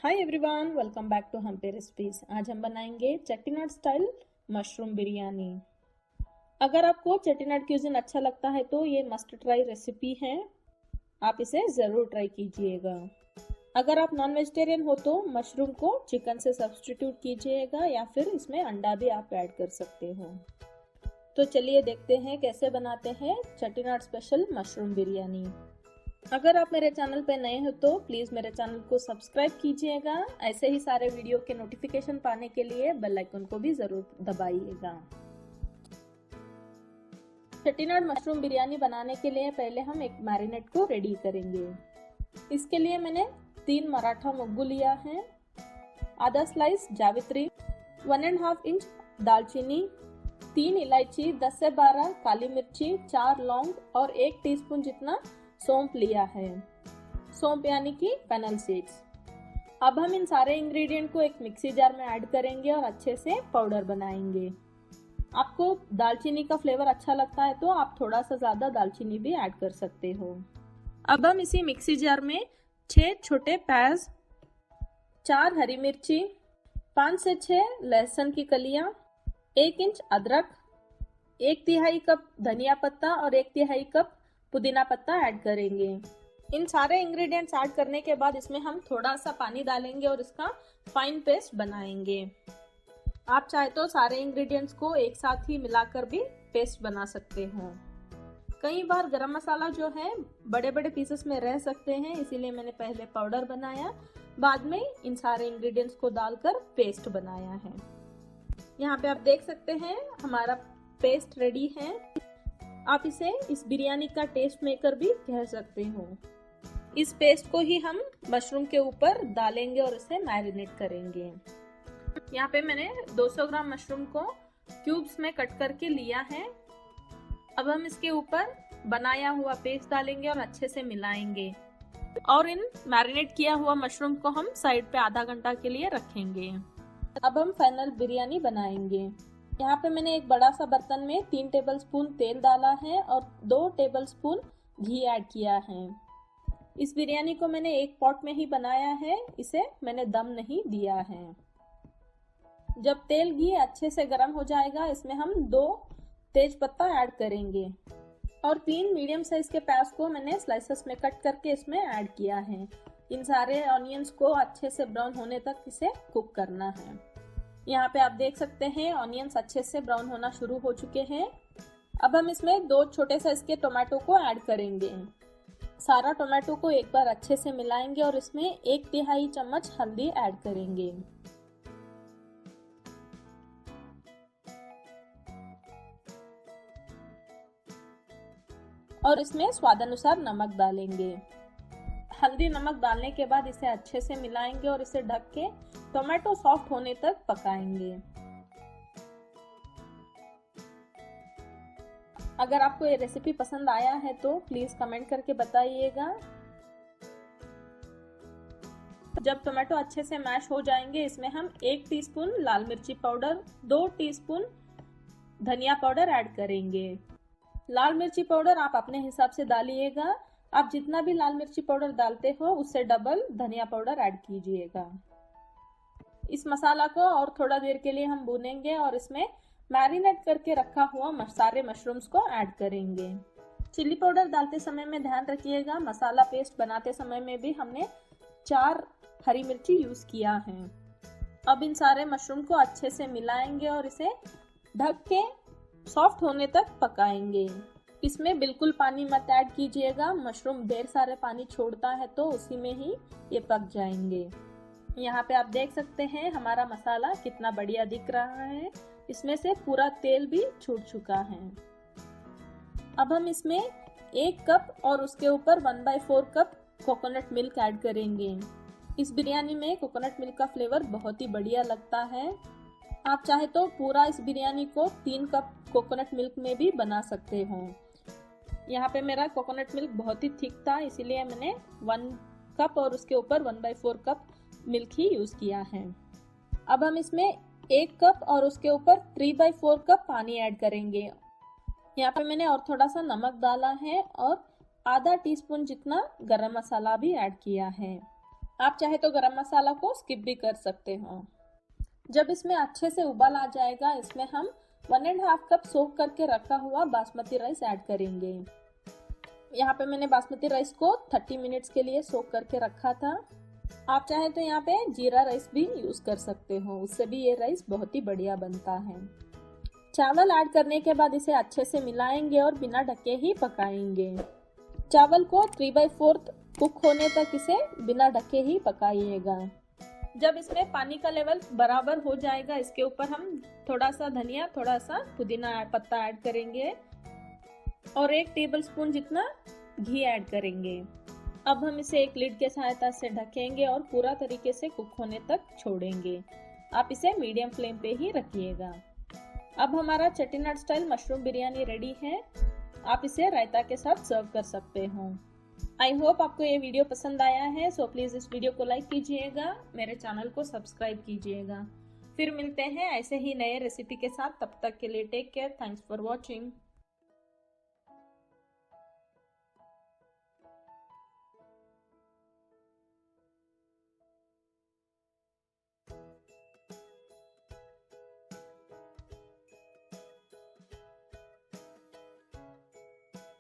Hi everyone, welcome back to Hum Pe recipes. आज हम बनाएंगे चेट्टीनाड स्टाइल मशरूम बिरयानी। अगर आपको चेट्टीनाड क्यूजिन अच्छा लगता है तो ये मस्ट ट्राई रेसिपी है, आप इसे ज़रूर ट्राई कीजिएगा। अगर आप नॉन वेजिटेरियन हो तो मशरूम को चिकन से सब्स्टिट्यूट कीजिएगा या फिर इसमें अंडा भी आप ऐड कर सकते हो। तो चलिए देखते हैं कैसे बनाते हैं चेट्टीनाड स्पेशल मशरूम बिरयानी। अगर आप मेरे चैनल पे नए हो तो प्लीज़ मेरे चैनल को सब्सक्राइब कीजिएगा। ऐसे ही सारे वीडियो के नोटिफिकेशन पाने के लिए बेल आइकन को भी ज़रूर दबाइएगा। चेट्टीनाड मशरूम बिरयानी बनाने के लिए पहले हम एक मैरिनेट को रेडी करेंगे। इसके लिए मैंने 3 मराठा मुग्गू लिया है, आधा स्लाइस जावित्री, 1.5 इंच दालचीनी, 3 इलायची, 10 से 12 काली मिर्ची, 4 लौंग और 1 टीस्पून जितना सौंफ लिया है। सौंफ यानी कि फेनल सीड्स। अब हम इन सारे इंग्रेडिएंट को एक मिक्सी जार में ऐड करेंगे और अच्छे से पाउडर बनाएंगे। आपको दालचीनी का फ्लेवर अच्छा लगता है तो आप थोड़ा सा ज्यादा दालचीनी भी ऐड कर सकते हो। अब हम इसी मिक्सी जार में 6 छोटे प्याज, 4 हरी मिर्ची, 5 से 6 लहसुन की कलियां, 1 इंच अदरक, 1/3 कप धनिया पत्ता और 1/3 कप पुदीना पत्ता ऐड करेंगे। इन सारे इंग्रेडिएंट्स ऐड करने के बाद इसमें हम थोड़ा सा पानी डालेंगे और इसका फाइन पेस्ट बनाएंगे। आप चाहे तो सारे इंग्रेडिएंट्स को एक साथ ही मिलाकर भी पेस्ट बना सकते हो। कई बार गरम मसाला जो है बड़े बड़े पीसेस में रह सकते हैं, इसीलिए मैंने पहले पाउडर बनाया, बाद में इन सारे इंग्रेडिएंट्स को डालकर पेस्ट बनाया है। यहाँ पे आप देख सकते हैं हमारा पेस्ट रेडी है। आप इसे इस बिरयानी का टेस्ट मेकर भी कह सकते हो। इस पेस्ट को ही हम मशरूम के ऊपर डालेंगे और इसे मैरिनेट करेंगे। यहाँ पे मैंने 200 ग्राम मशरूम को क्यूब्स में कट करके लिया है। अब हम इसके ऊपर बनाया हुआ पेस्ट डालेंगे और अच्छे से मिलाएंगे और इन मैरिनेट किया हुआ मशरूम को हम साइड पे आधा घंटा के लिए रखेंगे। अब हम फाइनल बिरयानी बनाएंगे। यहाँ पे मैंने एक बड़ा सा बर्तन में 3 टेबलस्पून तेल डाला है और 2 टेबलस्पून घी ऐड किया है। इस बिरयानी को मैंने एक पॉट में ही बनाया है, इसे मैंने दम नहीं दिया है। जब तेल घी अच्छे से गर्म हो जाएगा, इसमें हम 2 तेज पत्ता ऐड करेंगे और 3 मीडियम साइज के प्याज को मैंने स्लाइसेस में कट करके इसमें ऐड किया है। इन सारे ऑनियंस को अच्छे से ब्राउन होने तक इसे कुक करना है। यहाँ पे आप देख सकते हैं ऑनियंस अच्छे से ब्राउन होना शुरू हो चुके हैं। अब हम इसमें 2 छोटे साइज के टोमेटो को ऐड करेंगे। सारा टोमेटो को एक बार अच्छे से मिलाएंगे और इसमें 1/3 चम्मच हल्दी ऐड करेंगे। और इसमें स्वादानुसार नमक डालेंगे। हल्दी नमक डालने के बाद इसे अच्छे से मिलाएंगे और इसे ढक के टोमेटो सॉफ्ट होने तक पकाएंगे। अगर आपको ये रेसिपी पसंद आया है तो प्लीज कमेंट करके बताइएगा। जब टोमेटो अच्छे से मैश हो जाएंगे, इसमें हम 1 टीस्पून लाल मिर्ची पाउडर, 2 टीस्पून धनिया पाउडर ऐड करेंगे। लाल मिर्ची पाउडर आप अपने हिसाब से डालिएगा। आप जितना भी लाल मिर्ची पाउडर डालते हो उससे डबल धनिया पाउडर ऐड कीजिएगा। इस मसाला को और थोड़ा देर के लिए हम भूनेंगे और इसमें मैरिनेट करके रखा हुआ सारे मशरूम्स को ऐड करेंगे। चिली पाउडर डालते समय में ध्यान रखिएगा, मसाला पेस्ट बनाते समय में भी हमने 4 हरी मिर्ची यूज किया है। अब इन सारे मशरूम को अच्छे से मिलाएंगे और इसे ढक के सॉफ्ट होने तक पकाएंगे। इसमें बिल्कुल पानी मत ऐड कीजिएगा, मशरूम ढेर सारे पानी छोड़ता है तो उसी में ही ये पक जाएंगे। यहाँ पे आप देख सकते हैं हमारा मसाला कितना बढ़िया दिख रहा है, इसमें से पूरा तेल भी छूट चुका है। अब हम इसमें 1 कप और उसके ऊपर 1/4 कप कोकोनट मिल्क ऐड करेंगे। इस बिरयानी में कोकोनट मिल्क का फ्लेवर बहुत ही बढ़िया लगता है। आप चाहे तो पूरा इस बिरयानी को 3 कप कोकोनट मिल्क में भी बना सकते हो। यहाँ पे मेरा कोकोनट मिल्क बहुत ही थिक था, इसीलिए मैंने 1 कप और उसके ऊपर 1/4 कप मिल्क ही यूज किया है। अब हम इसमें 1 कप और उसके ऊपर 3/4 कप पानी ऐड करेंगे। यहाँ पे मैंने और थोड़ा सा नमक डाला है और आधा टीस्पून जितना गरम मसाला भी ऐड किया है। आप चाहे तो गरम मसाला को स्किप भी कर सकते हो। जब इसमें अच्छे से उबाल आ जाएगा, इसमें हम 1.5 कप सोक करके रखा हुआ बासमती राइस ऐड करेंगे। यहाँ पे मैंने बासमती राइस को 30 मिनट्स के लिए सोक करके रखा था। आप चाहे तो यहाँ पे जीरा राइस भी यूज कर सकते हो, उससे भी ये राइस बहुत ही बढ़िया बनता है। चावल ऐड करने के बाद इसे अच्छे से मिलाएंगे और बिना ढके ही पकाएंगे। चावल को 3/4 कुक होने तक इसे बिना ढके ही पकाइएगा। जब इसमें पानी का लेवल बराबर हो जाएगा, इसके ऊपर हम थोड़ा सा धनिया, थोड़ा सा पुदीना पत्ता ऐड करेंगे और 1 टेबलस्पून जितना घी ऐड करेंगे। अब हम इसे एक लिड के सहायता से ढकेंगे और पूरा तरीके से कुक होने तक छोड़ेंगे। आप इसे मीडियम फ्लेम पे ही रखिएगा। अब हमारा Chettinad style mushroom biryani ready है। आप इसे रायता के साथ सर्व कर सकते हो। आई होप आपको ये वीडियो पसंद आया है, सो प्लीज इस वीडियो को लाइक कीजिएगा, मेरे चैनल को सब्सक्राइब कीजिएगा। फिर मिलते हैं ऐसे ही नए रेसिपी के साथ, तब तक के लिए take care, thanks for watching.